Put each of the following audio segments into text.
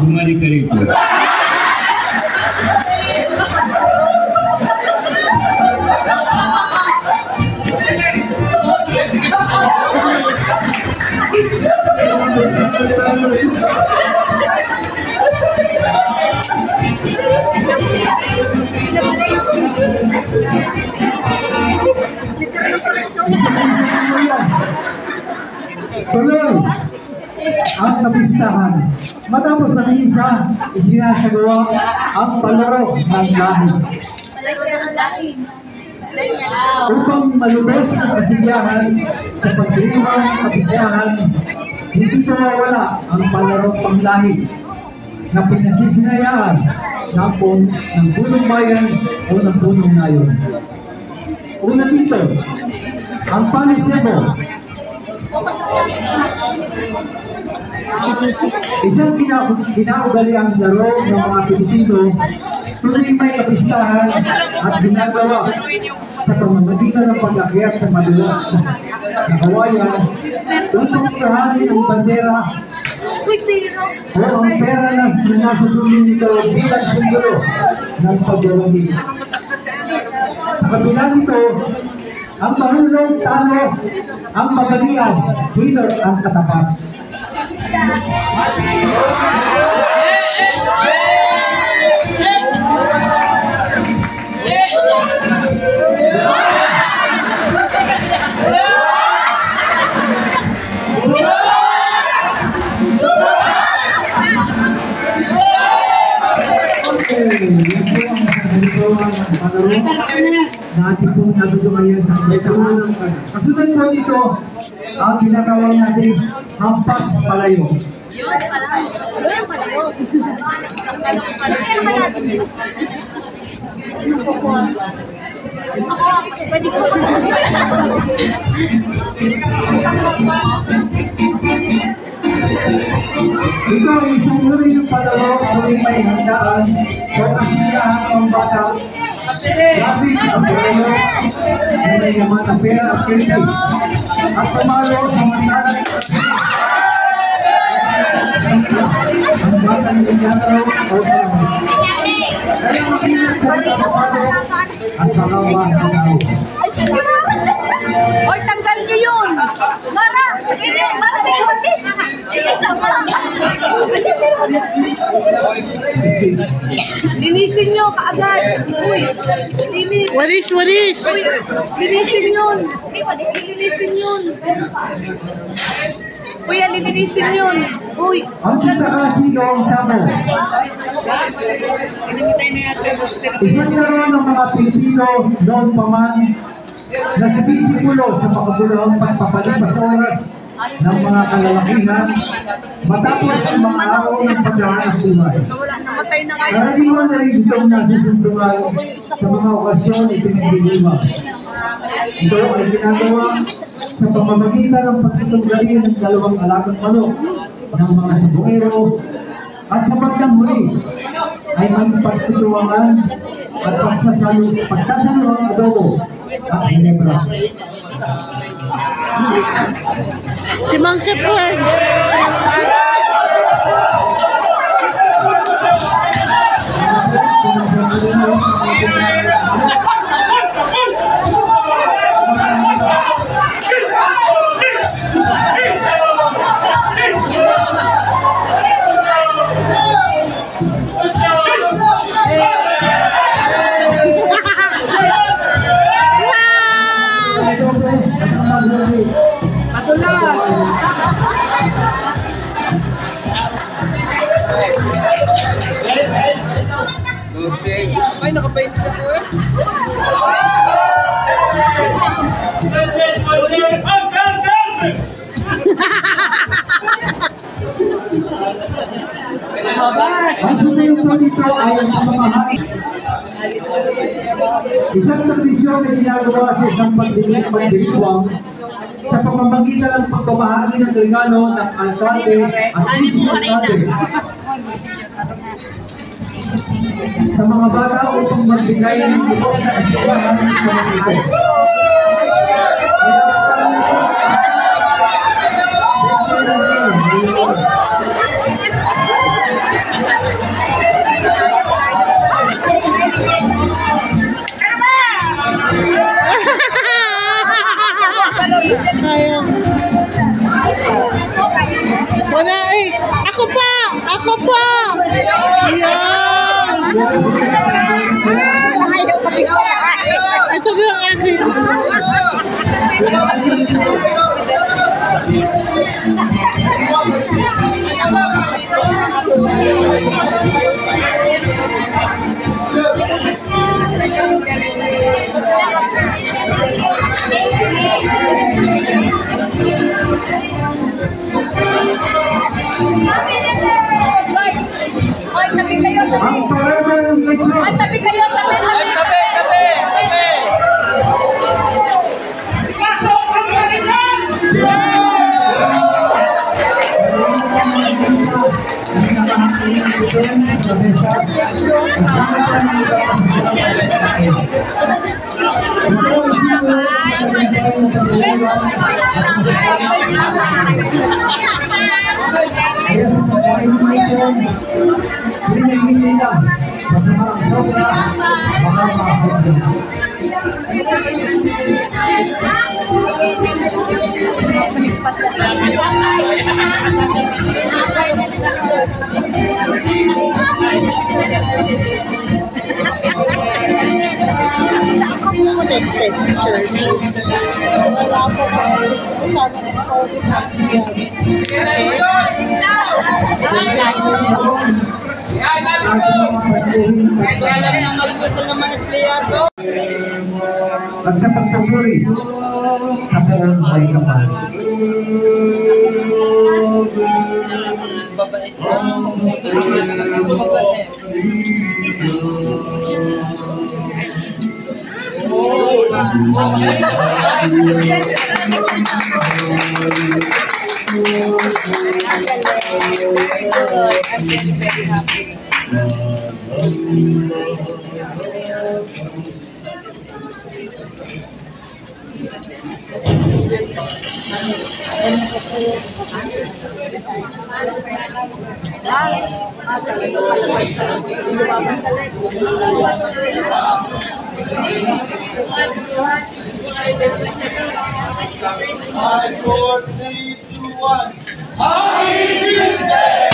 bumalik ka rito. Tuloy ang kapistahan. Matapos ang isa, isinasagawa ang palaro ng lahi. Upang malubos ang kasiyahan sa pagdiriwang kapistahan, hindi mawawala ang palaro panglahi na pinasisinayaan ng punong bayan o ng punong nayon. Una dito, ang panisebo. Isang kinaugaliang laro ng mga Pilipino tuwing may kapistahan at ginagawa sa pamamagitan ng pag-akyat sa madulas na kawayan upang kahanin ang bandera o ang pera na nasa dulo nito bilang simbolo ng pagdawagi. Sa kabila nito, ang marunong talo, ang magalian, hilot ang katapat. Natin pong natutungayan sa kailangan. Kasunod po dito, ang ginagawa natin hampas palayo. Ito ay isang uri ng palaro kung may handaan o kasiyahan ng bata. Lapit ang palaro na may naman na pera at kirti at pamalo sa mandalan ang bata ng inyanaw o salamat. Kaya makinis sa kapapalo at pakawa ng tao. Oy, tanggal niyo yun! Mara! Linisin nyo kaagad! Uy! Linis! Walis! Walis! Uy! Linisin yun! Linisin yun! Uy, linisin yun! Uy! Ang kitakasigaw ang sabaw. Isang laro ng mga Pilipino noon pa man na sumisimulo sa makabuluhang pagpapalipas oras ng mga kalalakihan matapos ang mga araw ng pagkahanap buhay. Karaniwan na rin itong nasusuntungan sa mga okasyon ipinagdiliwang. Ito ay ginagawa sa pamamagitan ng pagtutunggali ng dalawang alagang manok ng mga sabongero at sa pagkang huli ay magpagtutuwangan at pagsasaluang adobo at ginebra. Si Mang Chef po eh. Ay, nakapaint ka po eh. Ang sumayon po dito ay ang pamamahal. Isang tradisyon na ginagawa sa isang pagdiriwang sa pamamagitan ng pagpamahagi ng regalo ng alkalde at vice-alkalde sa mga bata upang magbigay ng ibang sa kasiyahan sa mga ito. kaya. Wala eh. Ako pa! Ako pa! Ayan! Ito na ang akin. Ang forever lechon. Tabi, tabi! At sa pagpupuri sa buong ay kapal. I'm very happy. Five, four, three, two, one. Happy birthday!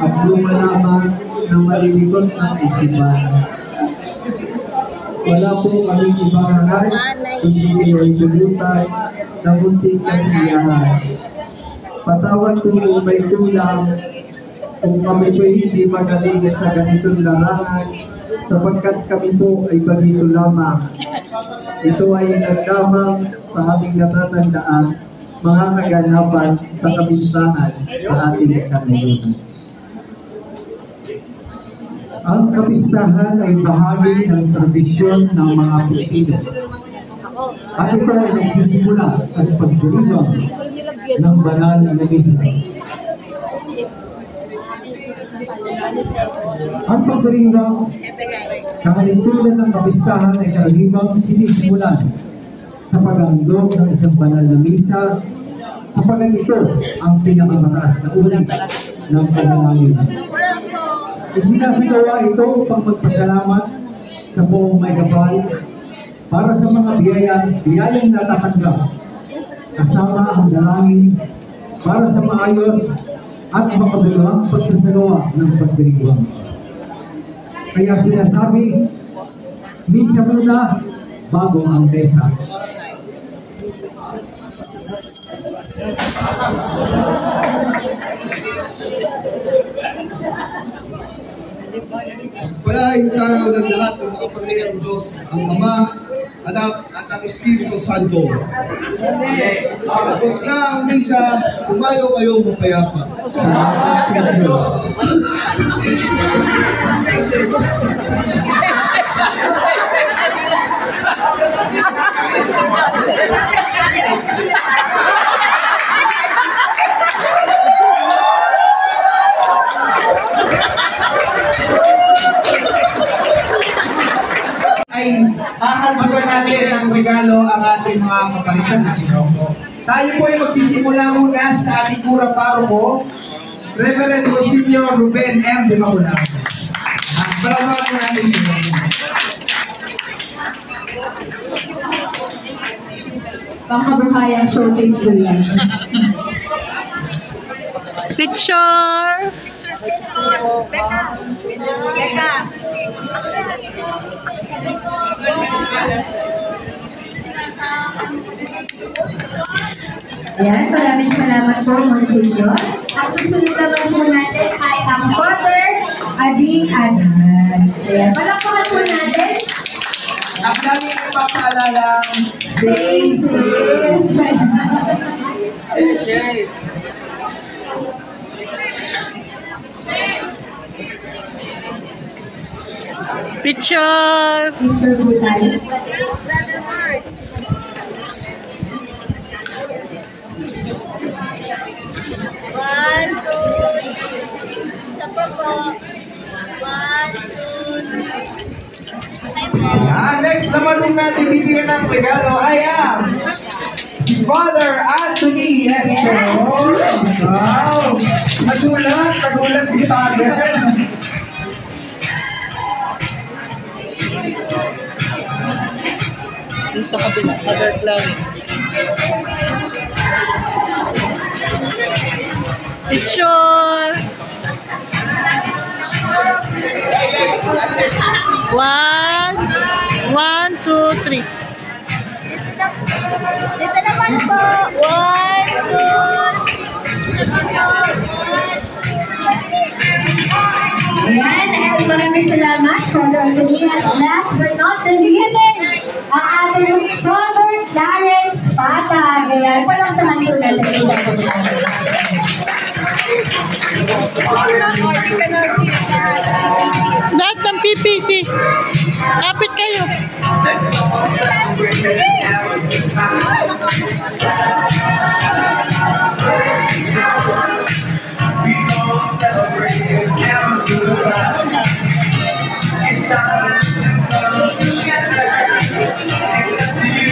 At lumalaman na maliligot ang isipan. Wala po kaming ibang hanay, kundi kayo ay tulutan na munting kasiyahan. Patawad kung may kulang, kung kami po hindi magaling sa ganitong larangan, sapagkat kami po ay bagito lamang. Ito ay nagdamang sa aming natatandaan, mga kaganapan sa kapistahan sa ating kanayunan. Ang kapistahan ay bahagi ng tradisyon ng mga Pilipino. At ito ay nagsisimula sa pagdiriwang ng banal na misa. Ang pagdiriwang ng halintunan ng kapistahan ay karaniwang sinisimulan sa pag-andog ng isang banal na misa, sapagkat ito ang pinakamataas na uri ng panalangin. Isinasagawa ito pang magpasalamat sa buong may kapal para sa mga biyayang natatanggap, kasama ang dalangin para sa maayos at makabuluhang pagsasagawa ng pagdiriwang. Kaya sinasabi, misa muna bago ang mesa. Pagpalain tayo ng lahat ng makapangyarihang Diyos, ang Ama, Anak, at ang Espiritu Santo. Tapos na ang misa, kumayo kayong mapayapa. Ay hahalbagan natin ang regalo ang ating mga kapalitan na Tayo po ay magsisimula muna sa ating kurang paroko. Reverend Monsignor Ruben M. de Mauna. Palawag mo natin sila. Pangkabuhayang showcase ko yan. Picture. Becca. Ayan, maraming salamat po, Monsignor. Ang susunod naman po natin ay ang Father Ading Anan. Ayan, palakpakan po natin. Ang lagi ipapaalala, Stay safe. Picture. Picture po tayo. One, two, three. Isa pa po. One, two, three. Time po. next naman nung natin bibigyan ng regalo ay ang si Father Anthony Esther. Wow! Nagulat si Father. Yung sa kabila, other clients. Picture. 1, 1, 2, 3. Dito naman po. One, two, isa pa po. Ayan, and maraming salamat, Father Anthony. At last but not the least, ang ating Father Clarence Patag. Ayan, walang naman po natin. Lahat ng PPC. Kapit kayo.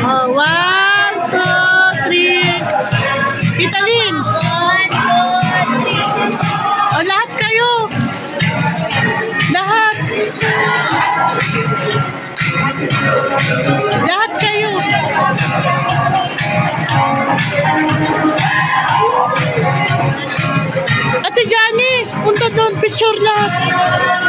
Oh, 1, 2, 3. Italin. One, two, three. Oh, lahat kayo. Lahat. Lahat kayo. Ate Janice, punta doon, picture lahat.